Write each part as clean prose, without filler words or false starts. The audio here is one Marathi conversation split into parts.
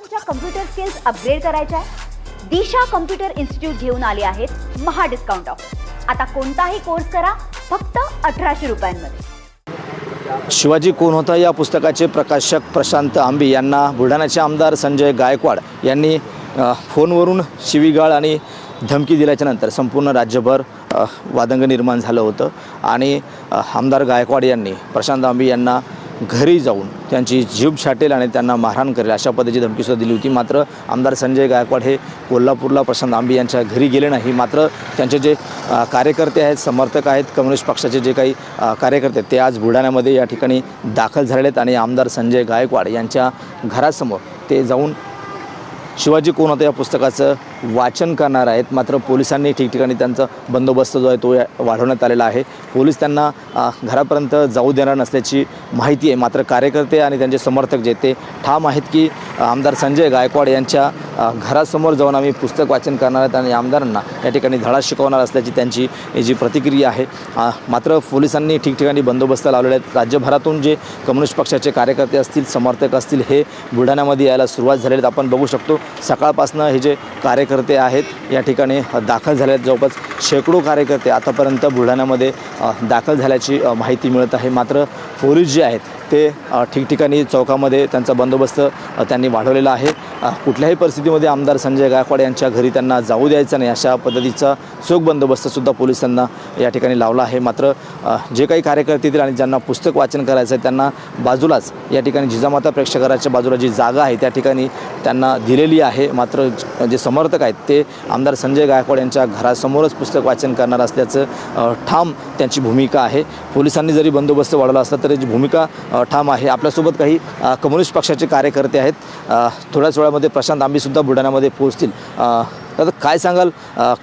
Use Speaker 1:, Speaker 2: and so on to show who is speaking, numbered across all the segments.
Speaker 1: तुमच्या कम्प्युटर स्किल्स अपग्रेड करायच्या आहे? दिशा कम्प्युटर इन्स्टिट्यूट घेऊन आले आहेत महा डिस्काउंट ऑफर. आता कोणताही कोर्स करा फक्त 1800 रुपयांमध्ये.
Speaker 2: शिवाजी कोण होता या पुस्तकाचे प्रकाशक प्रशांत आंबी यांना बुलढाण्याचे आमदार संजय गायकवाड यांनी फोनवरून शिवीगाळ आणि धमकी दिल्याच्या नंतर संपूर्ण राज्यभर वादंग निर्माण झालं होतं आणि आमदार गायकवाड यांनी प्रशांत आंबी यांना घरी जाऊन त्यांची जीभ छाटेल आणि त्यांना मारहाण करेल अशा पद्धतीची धमकीसुद्धा दिली होती. मात्र आमदार संजय गायकवाड हे कोल्हापूरला प्रशांत आंबी यांच्या घरी गेले नाही. मात्र त्यांचे जे कार्यकर्ते आहेत, समर्थक आहेत, कम्युनिस्ट पक्षाचे जे काही कार्यकर्ते ते आज बुलढाण्यामध्ये या ठिकाणी दाखल झालेले आहेत आणि आमदार संजय गायकवाड यांच्या घरासमोर ते जाऊन शिवाजी कोण होता या पुस्तकाचं वाचन करणार आहेत. मात्र पोलिसांनी ठिकठिकाणी त्यांचा बंदोबस्त जो आहे तो वाढवण्यात आलेला आहे. पोलीस त्यांना घरापर्यंत जाऊ देणार नसल्याची माहिती आहे. मात्र कार्यकर्ते आणि त्यांचे समर्थक जे ते ठाम आहेत की आमदार संजय गायकवाड यांच्या घरासमोर जाऊन आम्ही पुस्तक वाचन करणार आहेत आणि आमदारांना या ठिकाणी धडा शिकवणार असल्याची त्यांची जी प्रतिक्रिया आहे. मात्र पोलिसांनी ठिकठिकाणी बंदोबस्त लावलेले आहेत. राज्यभरातून जे कम्युनिस्ट पक्षाचे कार्यकर्ते असतील, समर्थक असतील, हे बुलढाण्यामध्ये यायला सुरुवात झालेली आहेत. आपण बघू शकतो सकाळपासून हे जे कार्यकर्ते आहेत या ठिकाणी दाखल झाले आहेत. जवळपास शेकडो कार्यकर्ते आतापर्यंत बुलढाण्यामध्ये दाखल झाल्याची माहिती मिळत आहे. मात्र पोलीस जे आहेत ते ठिकठिकाणी चौकामध्ये त्यांचा बंदोबस्त त्यांनी वाढवलेला आहे. कुठल्याही परिस्थितीमध्ये आमदार संजय गायकवाड यांच्या घरी त्यांना जाऊ द्यायचं नाही अशा पद्धतीचा चोख बंदोबस्तसुद्धा पोलिसांना या ठिकाणी लावला आहे. मात्र जे काही कार्यकर्ते येतील आणि ज्यांना पुस्तक वाचन करायचं आहे त्यांना बाजूलाच या ठिकाणी जिजामाता प्रेक्षागाराच्या बाजूला जी जागा आहे त्या ठिकाणी त्यांना दिलेली आहे. मात्र जे समर्थक आहेत ते आमदार संजय गायकवाड यांच्या घरासमोरच पुस्तक वाचन करणार असल्याचं ठाम त्यांची भूमिका आहे. पोलिसांनी जरी बंदोबस्त वाढवला असला तरी जी भूमिका ठाम आहे. आपल्यासोबत काही कम्युनिस्ट पक्षाचे कार्यकर्ते आहेत. थोड्याच वेळामध्ये प्रशांत आंबीसुद्धा बुलढाण्यामध्ये पोहोचतील. तर काय सांगाल,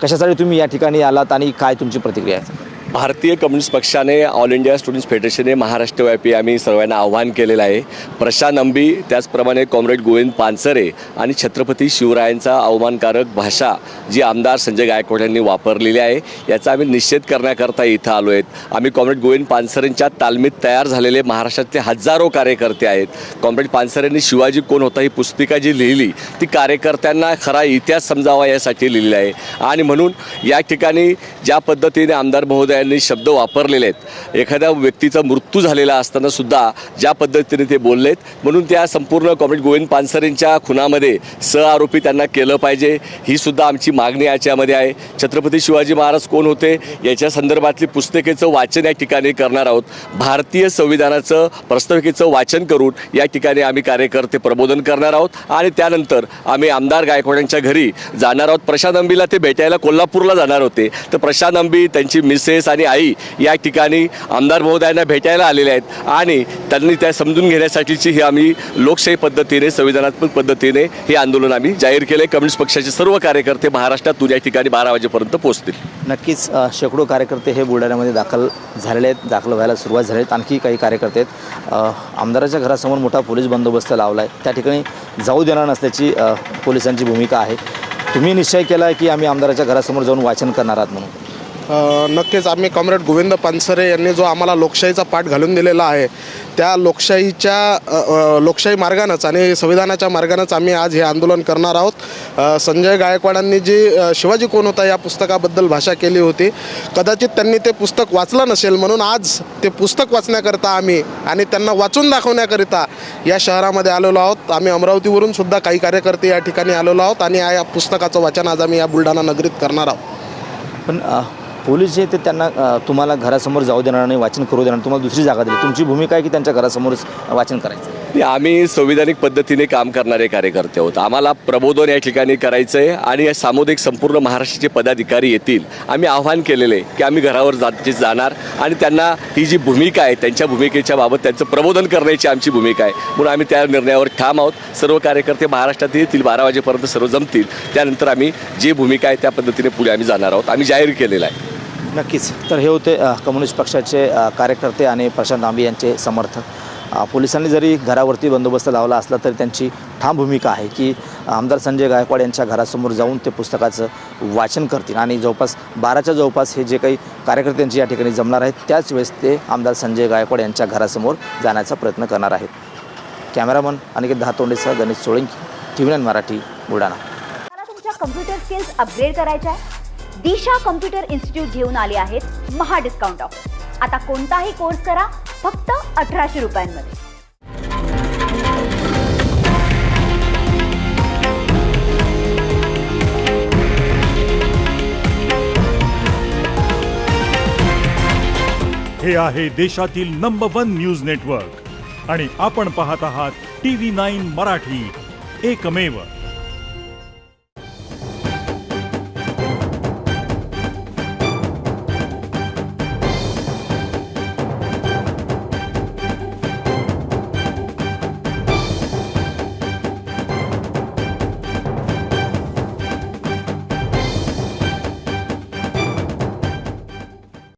Speaker 2: कशासाठी तुम्ही या ठिकाणी आलात आणि काय तुमची प्रतिक्रिया आहे?
Speaker 3: भारतीय कम्युनिस्ट पक्षाने ऑल इंडिया स्टुडंट्स फेडरेशनने महाराष्ट्रव्यापी आम्ही सर्वांना आव्हान केलेलं आहे. प्रशांत आंबी, त्याचप्रमाणे कॉम्रेड गोविंद पानसरे आणि छत्रपती शिवरायांचा अवमानकारक भाषा जी आमदार संजय गायकवाड यांनी वापरलेली आहे याचा आम्ही निषेध करण्याकरता इथं आलो आहेत. आम्ही कॉम्रेड गोविंद पानसरेंच्या तालमीत तयार झालेले महाराष्ट्रातले हजारो कार्यकर्ते आहेत. कॉम्रेड पानसरेंनी शिवाजी कोण होता ही पुस्तिका जी लिहिली ती कार्यकर्त्यांना खरा इतिहास समजावा यासाठी लिहिलेला आहे आणि म्हणून या ठिकाणी ज्या पद्धतीने आमदार महोदय शब्द वापरलेले आहेत, एखाद्या व्यक्तीचा मृत्यू झालेला असताना सुद्धा ज्या पद्धतीने ते बोललेत, म्हणून त्या संपूर्ण कॉम्रेड गोविंद पानसरेंच्या खुनामध्ये सहआरोपी त्यांना केलं पाहिजे ही सुद्धा आमची मागणी याच्यामध्ये आहे. छत्रपती शिवाजी महाराज कोण होते याच्या संदर्भातली पुस्तकेचं वाचन या ठिकाणी करणार आहोत. भारतीय संविधानाचं प्रस्ताविकेचं वाचन करून या ठिकाणी आम्ही कार्यकर्ते प्रबोधन करणार आहोत आणि त्यानंतर आम्ही आमदार गायकवाडांच्या घरी जाणार आहोत. प्रशांत आंबीला ते भेटायला कोल्हापूरला जाणार होते, तर प्रशांत आंबी, त्यांची मिसेस आणि आई या ठिकाणी आमदार महोदयांना भेटायला आलेले आहेत आणि त्यांनी त्या समजून घेण्यासाठीची ही आम्ही लोकशाही पद्धतीने, संविधानात्मक पद्धतीने हे आंदोलन आम्ही जाहीर केले. कम्युनिस्ट पक्षाचे सर्व कार्यकर्ते महाराष्ट्रातून या ठिकाणी 12 वाजेपर्यंत पोहोचतील.
Speaker 2: नक्कीच शेकडो कार्यकर्ते हे बुलढाण्यामध्ये दाखल झालेले आहेत, दाखल व्हायला सुरुवात झाली आहेत. आणखी काही कार्यकर्ते आहेत. आमदाराच्या घरासमोर मोठा पोलीस बंदोबस्त लावला आहे, त्या ठिकाणी जाऊ देणार नसल्याची पोलिसांची भूमिका आहे. तुम्ही निश्चय केला आहे की आम्ही आमदाराच्या घरासमोर जाऊन वाचन करणार आहात म्हणून?
Speaker 4: नक्कीच आम्ही कॉम्रेड गोविंद पानसरे यांनी जो आम्हाला लोकशाहीचा पाठ घालून दिलेला आहे त्या लोकशाही मार्गानंच आणि संविधानाच्या मार्गानंच आम्ही आज हे आंदोलन करणार आहोत. संजय गायकवाडांनी जी शिवाजी कोण होता या पुस्तकाबद्दल भाषा केली होती, कदाचित त्यांनी ते पुस्तक वाचलं नसेल म्हणून आज ते पुस्तक वाचण्याकरता आम्ही आणि त्यांना वाचून दाखवण्याकरिता या शहरामध्ये आलेलो आहोत. आम्ही अमरावतीवरून सुद्धा काही कार्यकर्ते या ठिकाणी आलेलो आहोत आणि या पुस्तकाचं वाचन आज आम्ही या बुलढाणा नगरीत करणार आहोत.
Speaker 2: पण पोलीस जे ते त्यांना तुम्हाला घरासमोर जाऊ देणार नाही, वाचन करू देणार, तुम्हाला दुसरी जागा दिली. तुमची भूमिका आहे की त्यांच्या घरासमोरच वाचन करायचं?
Speaker 3: आम्ही संविधानिक पद्धतीने काम करणारे कार्यकर्ते आहोत. आम्हाला प्रबोधन या ठिकाणी करायचं आहे आणि सामुदायिक संपूर्ण महाराष्ट्राचे पदाधिकारी येतील. आम्ही आव्हान केलेलं आहे की आम्ही घरावर जाणार आणि त्यांना ही जी भूमिका आहे त्यांच्या भूमिकेच्या बाबत त्यांचं प्रबोधन करण्याची आमची भूमिका आहे. म्हणून आम्ही त्या निर्णयावर ठाम आहोत. सर्व कार्यकर्ते महाराष्ट्रात येतील, 12 वाजेपर्यंत सर्व जमतील. त्यानंतर आम्ही जी भूमिका आहे त्या पद्धतीने पुढे आम्ही जाणार आहोत. आम्ही जाहीर केलेलं आहे.
Speaker 2: नक्कीच. तर हे होते कम्युनिस्ट पक्षाचे कार्यकर्ते आणि प्रशांत आंबी यांचे समर्थक. पोलिसांनी जरी घरावरती बंदोबस्त लावला असला तरी त्यांची ठाम भूमिका आहे की आमदार संजय गायकवाड यांच्या घरासमोर जाऊन ते पुस्तकाचं वाचन करतील आणि जवळपास 12च्या जवळपास हे जे काही कार्यकर्त्यांची या ठिकाणी जमणार आहेत त्याच वेळेस ते आमदार संजय गायकवाड यांच्या घरासमोर जाण्याचा प्रयत्न करणार आहेत. कॅमेरामन अनिकेत दहातोंडेसह गणेश सोळंकी, TV9 मराठी बुलढाणा.
Speaker 1: मला तुमच्या कम्प्युटर स्किल्स अपग्रेड करायच्या आहे. दिशा कम्प्युटर इन्स्टिट्यूट घेऊन आले आहेत महा डिस्काउंट ऑफ. आता कोणताही कोर्स करा फक्त 1800 रुपयांमध्ये.
Speaker 5: हे आहे देशातील नंबर 1 न्यूज नेटवर्क आणि आपण पाहत आहात TV9 मराठी, एकमेव.